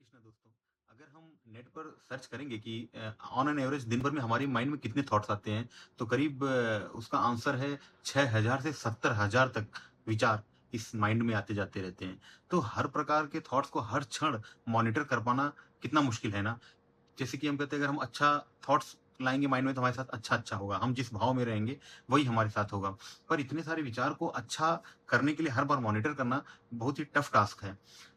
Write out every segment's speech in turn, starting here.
कृष्णा दोस्तों, अगर हम नेट पर सर्च करेंगे कि ऑन एन एवरेज दिन भर में हमारे माइंड में कितने थॉट्स आते हैं, तो करीब उसका आंसर है 6000 से 70,000 तक विचार इस माइंड में आते जाते रहते हैं। तो हर प्रकार के थॉट्स को हर क्षण मॉनिटर कर पाना कितना मुश्किल है ना? जैसे कि हम कहते हैं अगर हम अच्छा थॉट्स लाएँगे माइंड में तो हमारे साथ अच्छा-अच्छा होगा। हम जिस भाव में रहेंगे, वही हमारे साथ होगा। पर इतने सारे विचार को अच्छा करने के लिए हर बार मॉनिटर करना बहुत ही टफ टास्क है।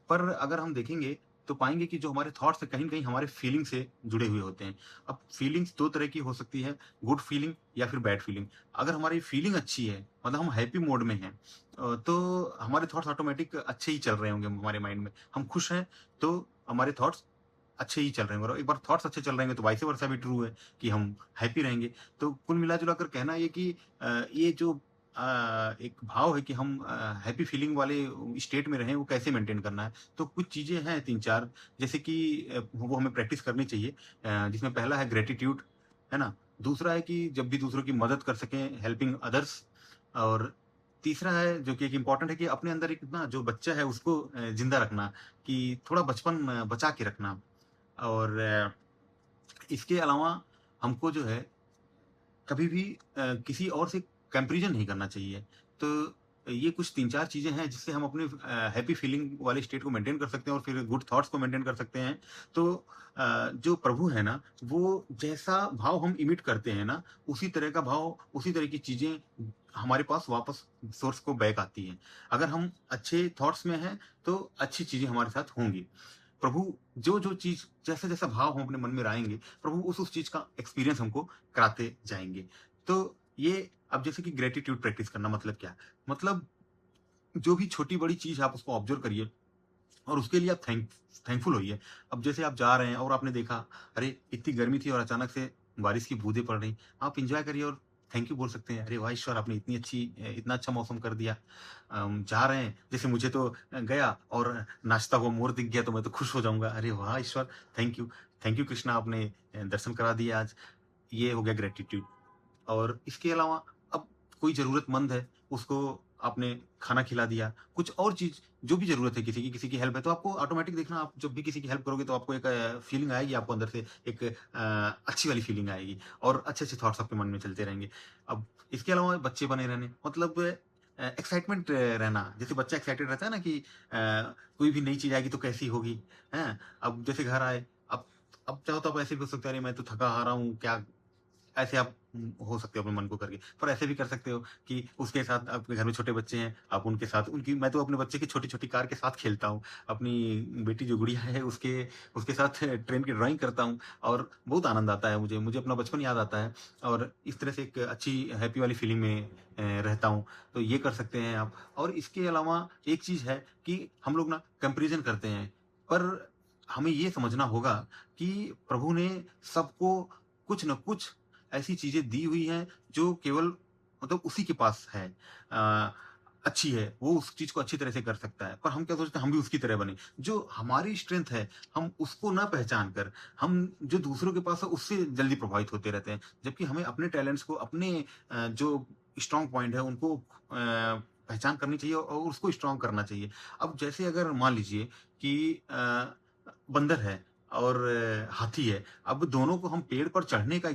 पर अगर हम देखेंगे तो पाएँगे कि जो हमारे थॉट्स हैं कहीं न कहीं हमारे फीलिंग से जुड़े हुए होते हैं। अब फीलिंग्स 2 तरह की हो सकती है, गुड फीलिंग या फिर बैड फीलिंग। अगर हमारी फीलिंग अच्छी है, मतलब हम हैप्पी मोड में हैं तो हमारे थॉट्स ऑटोमैटिक अच्छे ही चल रहे होंगे हमारे माइंड में। हम खुश हैं, तो हमारे थॉट्स अच्छे ही चल रहे होंगे और एक बार थॉट्स अच्छे चल रहे होंगे तो वाइस वर्सा भी ट्रू है कि हम हैप्पी रहेंगे। तो कुल मिला-जुला कर कहना ये कि ये जो एक भाव है कि हम हैप्पी फीलिंग वाले स्टेट में रहें, वो कैसे मेंटेन करना है। तो कुछ चीज़ें हैं 3-4 जैसे कि वो हमें प्रैक्टिस करनी चाहिए जिसमें पहला है ग्रैटिट्यूड, है ना? दूसरा है कि जब भी दूसरों की मदद कर सकें, हेल्पिंग अदर्स और तीसरा है जो कि एक इम्पोर्टेंट है कि अपने अंदर एक ना जो बच्चा है उसको ज़िंदा रखना कि थोड़ा बचपन बचा के रखना। और इसके अलावा हमको जो है कभी भी किसी और से कंपैरिज़न नहीं करना चाहिए। तो ये कुछ 3-4 चीज़ें हैं जिससे हम अपने हैप्पी फीलिंग वाले स्टेट को मेंटेन कर सकते हैं और फिर गुड थॉट्स को मेंटेन कर सकते हैं। तो जो प्रभु है ना, वो जैसा भाव हम इमिट करते हैं ना, उसी तरह का भाव, उसी तरह की चीज़ें हमारे पास वापस सोर्स को बैक आती हैं। अगर हम अच्छे थॉट्स में हैं, तो अच्छी चीज़ें हमारे साथ होंगी। प्रभु जो-जो चीज़ जैसा-जैसा भाव हम अपने मन में लाएँगे, प्रभु उस चीज़ का एक्सपीरियंस हमको कराते जाएँगे। तो ये अब जैसे कि ग्रैटिट्यूड प्रैक्टिस करना मतलब क्या? मतलब जो भी छोटी-बड़ी चीज़ है आप उसको ऑब्ज़र्व करिए और उसके लिए आप थैंकफुल होइए। अब जैसे आप जा रहे हैं और आपने देखा, अरे! इतनी गर्मी थी और अचानक से बारिश की बूँदें पड़ रही। आप एन्जॉय करिए और थैंक यू बोल सकते हैं। अरे वाह ईश्वर! आपने इतना अच्छा मौसम कर दिया। जा रहे हैं, जैसे मुझे तो गया और नाचता हुआ मोर दिख गया तो मैं तो खुश हो जाऊँगा। अरे वाह ईश्वर! Thank you. Thank you Krishna आपने दर्शन करा दिए आज। ये हो गया ग्रैटिट्यूड। और इसके अलावा अब कोई ज़रूरतमंद है, उसको आपने खाना खिला दिया, कुछ और चीज़ जो भी ज़रूरत है किसी की हेल्प है, तो आपको ऑटोमैटिक देखना आप जब भी किसी की हेल्प करोगे तो आपको एक फीलिंग आएगी आपको अंदर से एक अच्छी वाली फीलिंग आएगी और अच्छे-अच्छे थॉट्स आपके मन में चलते रहेंगे। अब इसके अलावा बच्चे बने रहने मतलब एक्साइटमेंट रहना, जैसे बच्चा एक्साइटेड रहता है ना कि कोई भी नई चीज़ आएगी तो कैसी होगी, हैं? अब जैसे घर आए, अब चाहो तो आप ऐसे भी हो सकते हो, अरे मैं तो थका-हारा हूँ, क्या ऐसे आप हो सकते हो अपने मन को करके। पर ऐसे भी कर सकते हो कि उसके साथ आपके घर में छोटे बच्चे हैं, आप उनके साथ उनकी मैं तो अपने बच्चे की छोटी-छोटी कार के साथ खेलता हूँ। अपनी बेटी जो गुड़िया है उसके उसके साथ ट्रेन की ड्राइंग करता हूँ और बहुत आनंद आता है मुझे। मुझे अपना बचपन याद आता है और इस तरह से एक अच्छी हैप्पी वाली फीलिंग में रहता हूँ। तो ये कर सकते हैं आप और इसके अलावा एक चीज़ है कि हम लोग ना कंपैरिज़न करते हैं। पर हमें ये समझना होगा कि प्रभु ने सबको कुछ न कुछ ऐसी चीज़ें दी हुई हैं जो केवल मतलब उसी के पास है। अ, अच्छी है, वो उस चीज़ को अच्छी तरह से कर सकता है। पर हम क्या सोचते हैं हम भी उसकी तरह बने। जो हमारी स्ट्रेंथ है, हम उसको ना पहचान कर, हम जो दूसरों के पास है उससे जल्दी प्रभावित होते रहते हैं। जबकि हमें अपने टैलेंट्स को अपने जो स्ट्रॉन्ग पॉइंट है उनको पहचान करनी चाहिए और उसको स्ट्रॉन्ग करना चाहिए। अब जैसे अगर मान लीजिए कि बंदर है और हाथी है। अब दोनों को हम पेड़ पर चढ़ने का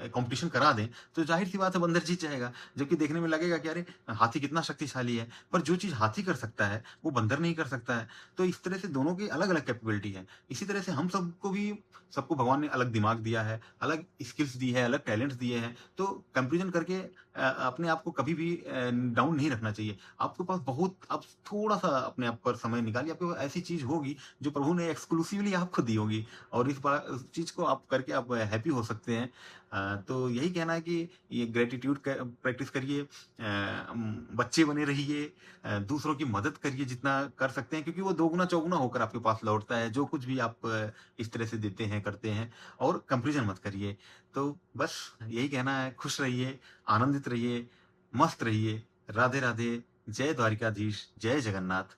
कॉम्पिटिशन करा दें, तो ज़ाहिर-सी बात है बंदर जीत जाएगा। जबकि देखने में लगेगा कि अरे! हाथी कितना शक्तिशाली है। पर जो चीज़ हाथी कर सकता है, वो बंदर नहीं कर सकता है। तो इस तरह से दोनों की अलग-अलग कैपेबिलिटी है। इसी तरह से हम सबको भी सबको भगवान ने अलग दिमाग दिया है, अलग स्किल्स दी है, अलग टैलेंट्स दिए हैं। तो कंपैरिज़न करके अपने आप को कभी भी डाउन नहीं रखना चाहिए। आपके पास बहुत आप थोड़ा-सा अपने आप पर समय निकालिए, आपके पास ऐसी चीज़ होगी जो प्रभु ने एक्सक्लूसिवली आपको दी होगी और उस चीज़ को आप करके आप हैप्पी हो सकते हैं। तो यही कहना है कि ये ग्रैटिट्यूड प्रैक्टिस करिए, बच्चे बने रहिए, दूसरों की मदद करिए जितना कर सकते हैं क्योंकि वो दोगुना चौगुना होकर आपके पास लौटता है। जो कुछ भी आप इस तरह से देते हैं, करते हैं और कंपैरिज़न मत करिए। तो बस यही कहना है, खुश रहिए, आनंदित रहिए, मस्त रहिए। राधे राधे, जय द्वारिकाधीश, जय जगन्नाथ।